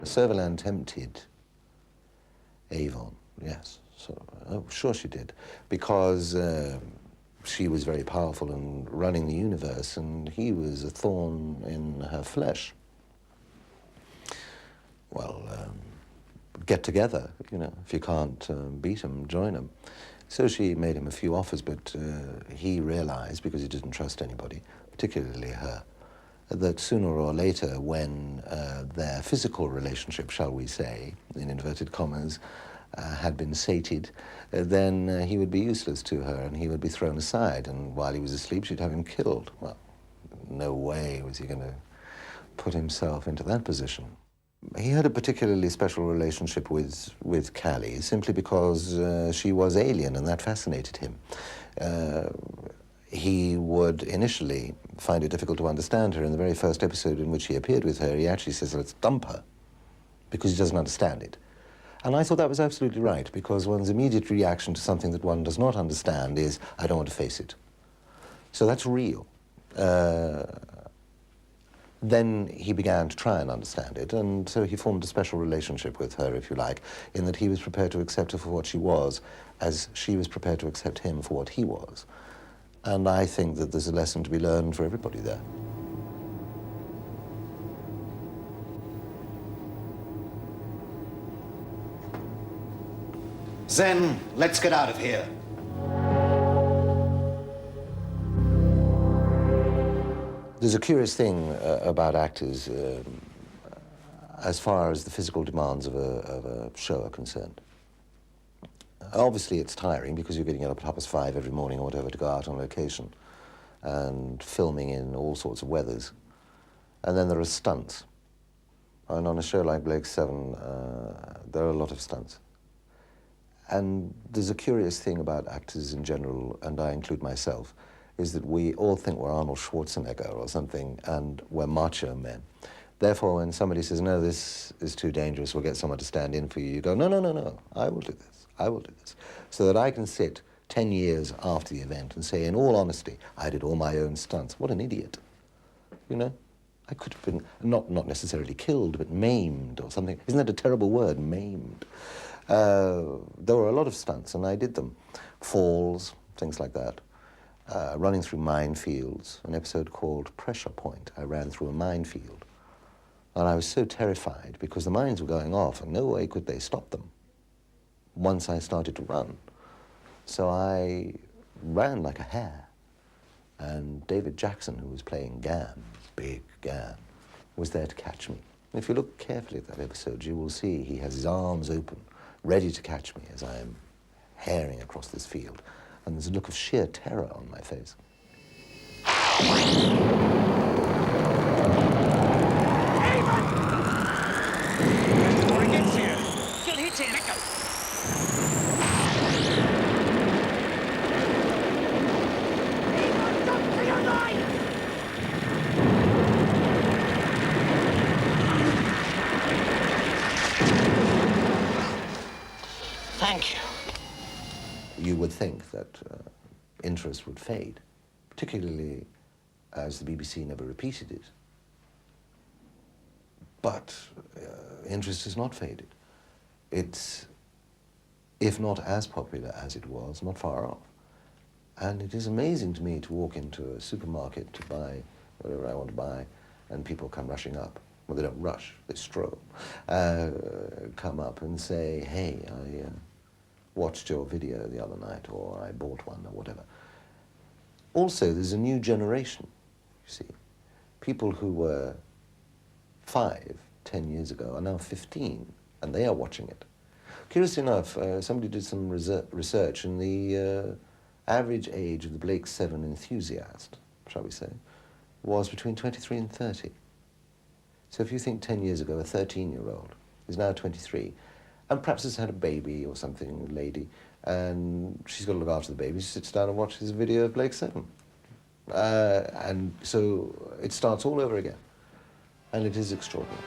Servalan tempted Avon, yes. So, oh, sure she did, because she was very powerful and running the universe, and he was a thorn in her flesh. Well, get together, you know, if you can't beat him, join him. So she made him a few offers, but he realized, because he didn't trust anybody, particularly her, that sooner or later, when their physical relationship, shall we say, in inverted commas, had been sated, then he would be useless to her and he would be thrown aside, and while he was asleep, she'd have him killed. Well, no way was he going to put himself into that position. He had a particularly special relationship with Callie, simply because she was alien, and that fascinated him. He would initially find it difficult to understand her. In the very first episode in which he appeared with her, he actually says, let's dump her, because he doesn't understand it. And I thought that was absolutely right, because one's immediate reaction to something that one does not understand is, I don't want to face it. So that's real. Then he began to try and understand it, and so he formed a special relationship with her, if you like, in that he was prepared to accept her for what she was, as she was prepared to accept him for what he was. And I think that there's a lesson to be learned for everybody there. Zen, let's get out of here. There's a curious thing about actors as far as the physical demands of a show are concerned. Obviously, it's tiring because you're getting up at 5:30 every morning or whatever to go out on location and filming in all sorts of weathers. And then there are stunts. And on a show like Blake 7, there are a lot of stunts. And there's a curious thing about actors in general, and I include myself, is that we all think we're Arnold Schwarzenegger or something, and we're macho men. Therefore, when somebody says, no, this is too dangerous, we'll get someone to stand in for you, you go, no, no, no, no, I will do this, I will do this. So that I can sit 10 years after the event and say, in all honesty, I did all my own stunts. What an idiot, you know? I could have been, not necessarily killed, but maimed or something. Isn't that a terrible word, maimed? There were a lot of stunts, and I did them. Falls, things like that. Running through minefields, an episode called Pressure Point. I ran through a minefield. And I was so terrified because the mines were going off and no way could they stop them once I started to run. So I ran like a hare. And David Jackson, who was playing Gan, big Gan, was there to catch me. And if you look carefully at that episode, you will see he has his arms open, ready to catch me as I am herring across this field. And there's a look of sheer terror on my face. Thank you. You would think that interest would fade, particularly as the BBC never repeated it. But interest has not faded. It's, if not as popular as it was, not far off. And it is amazing to me to walk into a supermarket to buy whatever I want to buy, and people come rushing up. Well, they don't rush, they stroll. Come up and say, hey, I watched your video the other night, or I bought one, or whatever. Also, there's a new generation, you see. People who were 5, 10 years ago are now 15, and they are watching it. Curiously enough, somebody did some research, and the average age of the Blake 7 enthusiast, shall we say, was between 23 and 30. So if you think 10 years ago, a 13-year-old is now 23, and perhaps has had a baby or something, a lady, and she's got to look after the baby, she sits down and watches a video of Blake 7. And so it starts all over again. And it is extraordinary.